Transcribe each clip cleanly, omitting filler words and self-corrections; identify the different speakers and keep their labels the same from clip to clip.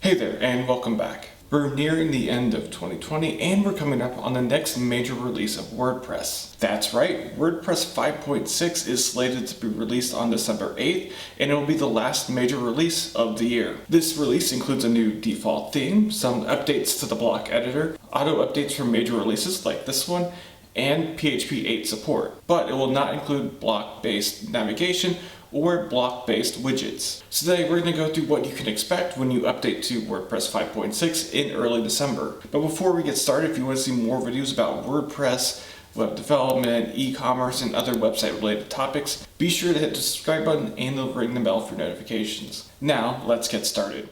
Speaker 1: Hey there, and welcome back. We're nearing the end of 2020, and we're coming up on the next major release of WordPress. That's right, WordPress 5.6 is slated to be released on December 8th, and it will be the last major release of the year. This release includes a new default theme, some updates to the block editor, auto updates for major releases like this one, and PHP 8 support. But it will not include block-based navigation or block-based widgets. So today we're going to go through what you can expect when you update to WordPress 5.6 in early December. But before we get started, if you want to see more videos about WordPress, web development, e-commerce, and other website-related topics, be sure to hit the subscribe button and ring the bell for notifications. Now, let's get started.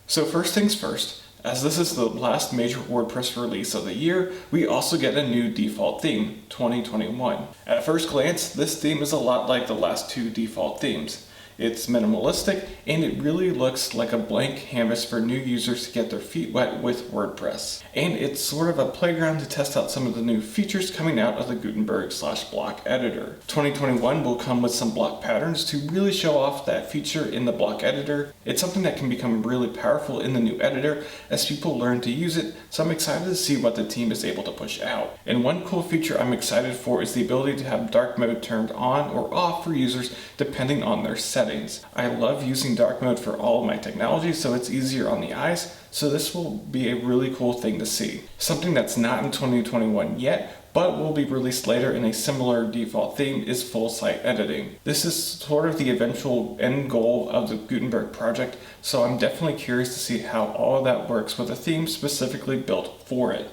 Speaker 1: So first things first, as this is the last major WordPress release of the year, we also get a new default theme, 2021. At first glance, this theme is a lot like the last two default themes. It's minimalistic, and it really looks like a blank canvas for new users to get their feet wet with WordPress. And it's sort of a playground to test out some of the new features coming out of the Gutenberg/block editor. 2021 will come with some block patterns to really show off that feature in the block editor. It's something that can become really powerful in the new editor as people learn to use it, so I'm excited to see what the team is able to push out. And one cool feature I'm excited for is the ability to have dark mode turned on or off for users depending on their settings. I love using dark mode for all of my technology, so it's easier on the eyes, so this will be a really cool thing to see. Something that's not in 2021 yet, but will be released later in a similar default theme is full site editing. This is sort of the eventual end goal of the Gutenberg project, so I'm definitely curious to see how all of that works with a theme specifically built for it.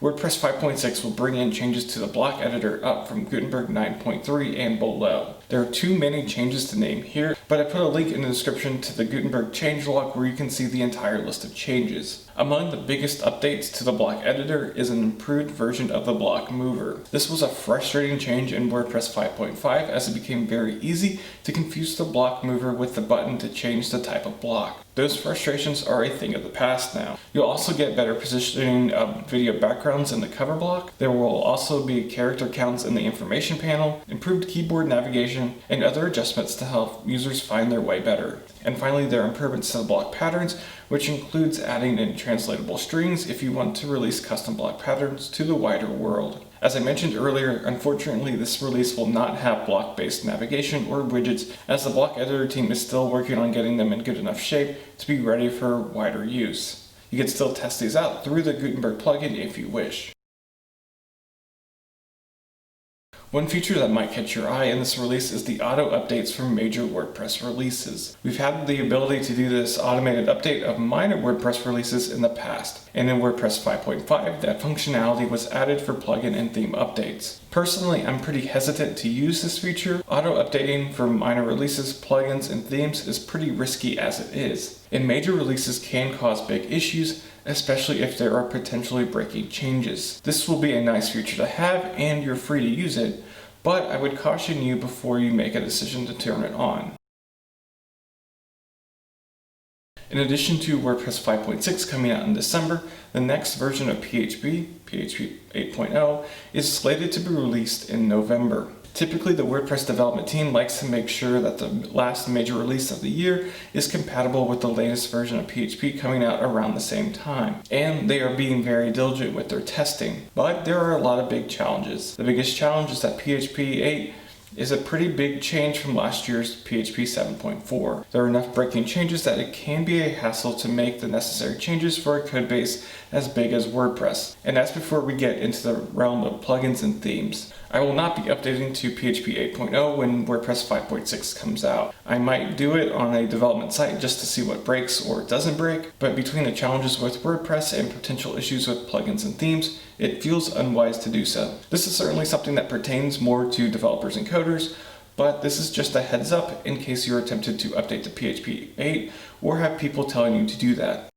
Speaker 1: WordPress 5.6 will bring in changes to the block editor up from Gutenberg 9.3 and below. There are too many changes to name here, but I put a link in the description to the Gutenberg changelog where you can see the entire list of changes. Among the biggest updates to the block editor is an improved version of the block mover. This was a frustrating change in WordPress 5.5 as it became very easy to confuse the block mover with the button to change the type of block. Those frustrations are a thing of the past now. You'll also get better positioning of video backgrounds in the cover block. There will also be character counts in the information panel, improved keyboard navigation, and other adjustments to help users find their way better. And finally, there are improvements to the block patterns, which includes adding in translatable strings if you want to release custom block patterns to the wider world. As I mentioned earlier, unfortunately this release will not have block-based navigation or widgets, as the block editor team is still working on getting them in good enough shape to be ready for wider use. You can still test these out through the Gutenberg plugin if you wish. One feature that might catch your eye in this release is the auto updates for major WordPress releases. We've had the ability to do this automated update of minor WordPress releases in the past, and in WordPress 5.5 that functionality was added for plugin and theme updates. Personally, I'm pretty hesitant to use this feature. Auto updating for minor releases, plugins, and themes is pretty risky as it is, and major releases can cause big issues, especially if there are potentially breaking changes. This will be a nice feature to have, and you're free to use it, but I would caution you before you make a decision to turn it on. In addition to WordPress 5.6 coming out in December, the next version of PHP 8.0, is slated to be released in November. Typically, the WordPress development team likes to make sure that the last major release of the year is compatible with the latest version of PHP coming out around the same time. And they are being very diligent with their testing. But there are a lot of big challenges. The biggest challenge is that PHP 8 is a pretty big change from last year's PHP 7.4. There are enough breaking changes that it can be a hassle to make the necessary changes for a codebase as big as WordPress. And that's before we get into the realm of plugins and themes. I will not be updating to PHP 8.0 when WordPress 5.6 comes out. I might do it on a development site just to see what breaks or doesn't break, but between the challenges with WordPress and potential issues with plugins and themes, it feels unwise to do so. This is certainly something that pertains more to developers and coders, but this is just a heads up in case you're tempted to update to PHP 8 or have people telling you to do that.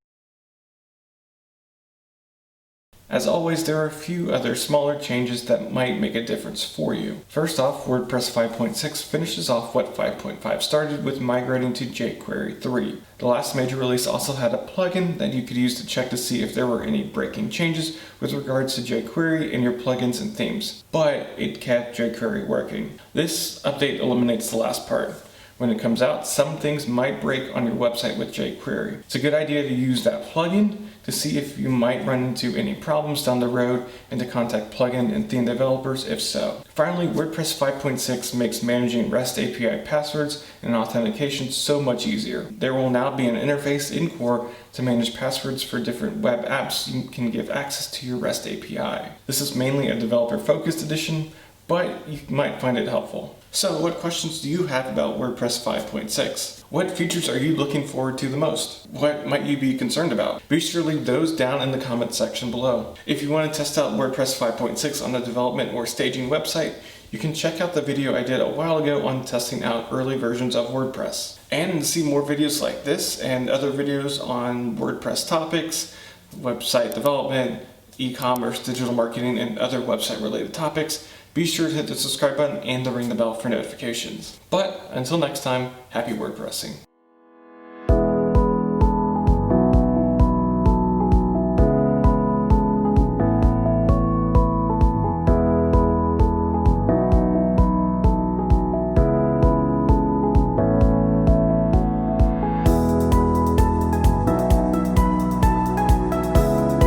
Speaker 1: As always, there are a few other smaller changes that might make a difference for you. First off, WordPress 5.6 finishes off what 5.5 started with, migrating to jQuery 3. The last major release also had a plugin that you could use to check to see if there were any breaking changes with regards to jQuery in your plugins and themes, but it kept jQuery working. This update eliminates the last part. When it comes out, some things might break on your website with jQuery. It's a good idea to use that plugin to see if you might run into any problems down the road and to contact plugin and theme developers if so. Finally, WordPress 5.6 makes managing REST API passwords and authentication so much easier. There will now be an interface in Core to manage passwords for different web apps you can give access to your REST API. This is mainly a developer-focused edition, but you might find it helpful. So what questions do you have about WordPress 5.6? What features are you looking forward to the most? What might you be concerned about? Be sure to leave those down in the comments section below. If you want to test out WordPress 5.6 on a development or staging website, you can check out the video I did a while ago on testing out early versions of WordPress. And to see more videos like this and other videos on WordPress topics, website development, e-commerce, digital marketing, and other website related topics, be sure to hit the subscribe button and to ring the bell for notifications. But until next time, happy WordPressing.